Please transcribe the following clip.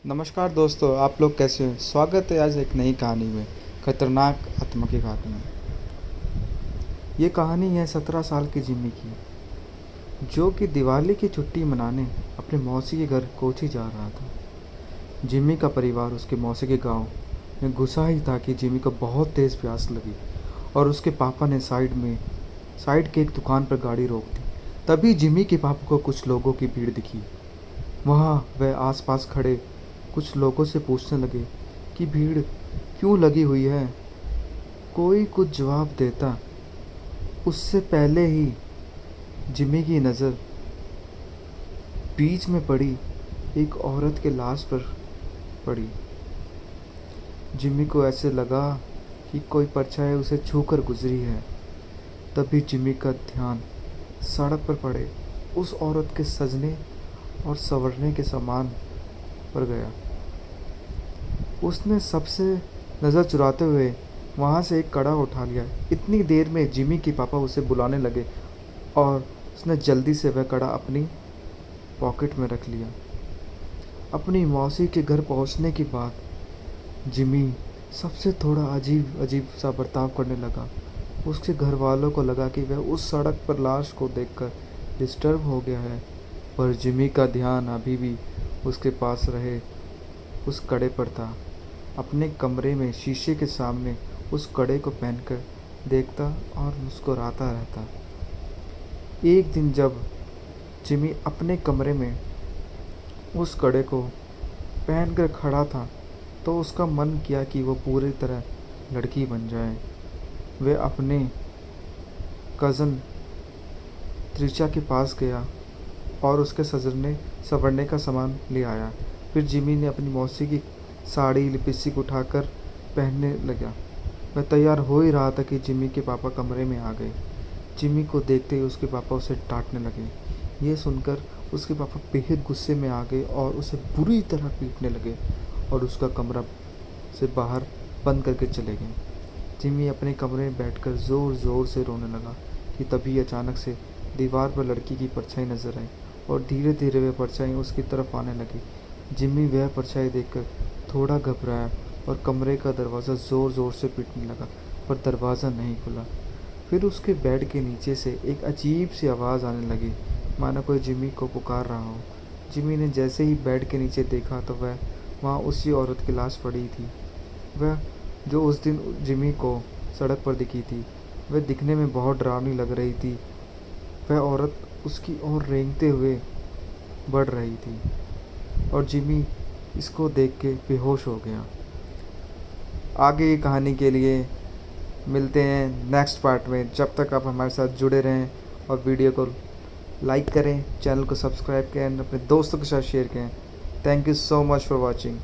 नमस्कार दोस्तों, आप लोग कैसे हैं? स्वागत है आज एक नई कहानी में, खतरनाक आत्मा की घाट में। ये कहानी है 17 साल की जिम्मी की, जो कि दिवाली की छुट्टी मनाने अपने मौसी के घर कोची जा रहा था। जिम्मी का परिवार उसके मौसी के गांव में घुसा ही था कि जिम्मी को बहुत तेज़ प्यास लगी और उसके पापा ने साइड के एक दुकान पर गाड़ी रोक दी। तभी जिम्मी के पापा को कुछ लोगों की भीड़ दिखी। वहाँ वह आसपास खड़े कुछ लोगों से पूछने लगे कि भीड़ क्यों लगी हुई है। कोई कुछ जवाब देता उससे पहले ही जिम्मी की नज़र बीच में पड़ी एक औरत के लाश पर पड़ी। जिम्मी को ऐसे लगा कि कोई परछाई उसे छूकर गुजरी है। तभी जिम्मी का ध्यान सड़क पर पड़े उस औरत के सजने और संवरने के सामान पर गया। उसने सबसे नज़र चुराते हुए वहाँ से एक कड़ा उठा लिया। इतनी देर में जिमी के पापा उसे बुलाने लगे और उसने जल्दी से वह कड़ा अपनी पॉकेट में रख लिया। अपनी मौसी के घर पहुँचने के बाद जिमी सबसे थोड़ा अजीब अजीब सा बर्ताव करने लगा। उसके घर वालों को लगा कि वह उस सड़क पर लाश को देखकर डिस्टर्ब हो गया है, पर जिमी का ध्यान अभी भी उसके पास रहे उस कड़े पर था। अपने कमरे में शीशे के सामने उस कड़े को पहनकर देखता और मुस्कुराता रहता। एक दिन जब जिमी अपने कमरे में उस कड़े को पहनकर खड़ा था तो उसका मन किया कि वो पूरी तरह लड़की बन जाए। वह अपने कज़न त्रिचा के पास गया और उसके सजने संवरने का सामान ले आया। फिर जिमी ने अपनी मौसी की साड़ी लिपस्टिक उठाकर पहनने लगा। वह तैयार हो ही रहा था कि जिमी के पापा कमरे में आ गए। जिमी को देखते ही उसके पापा उसे डांटने लगे। ये सुनकर उसके पापा बेहद गुस्से में आ गए और उसे बुरी तरह पीटने लगे और उसका कमरा से बाहर बंद करके चले गए। जिमी अपने कमरे में बैठकर ज़ोर ज़ोर से रोने लगा कि तभी अचानक से दीवार पर लड़की की परछाई नजर आई और धीरे धीरे वह परछाई उसकी तरफ आने लगी। जिमी वह परछाई देखकर थोड़ा घबराया और कमरे का दरवाज़ा ज़ोर ज़ोर से पीटने लगा, पर दरवाज़ा नहीं खुला। फिर उसके बेड के नीचे से एक अजीब सी आवाज़ आने लगी, मानो कोई जिमी को पुकार रहा हो। जिमी ने जैसे ही बेड के नीचे देखा तो वह वहाँ उसी औरत की लाश पड़ी थी, वह जो उस दिन जिमी को सड़क पर दिखी थी। वह दिखने में बहुत डरावनी लग रही थी। वह औरत उसकी ओर रेंगते हुए बढ़ रही थी और जिमी इसको देख के बेहोश हो गया। आगे की कहानी के लिए मिलते हैं नेक्स्ट पार्ट में। जब तक आप हमारे साथ जुड़े रहें और वीडियो को लाइक करें, चैनल को सब्सक्राइब करें, अपने दोस्तों के साथ शेयर करें। Thank you so much for watching.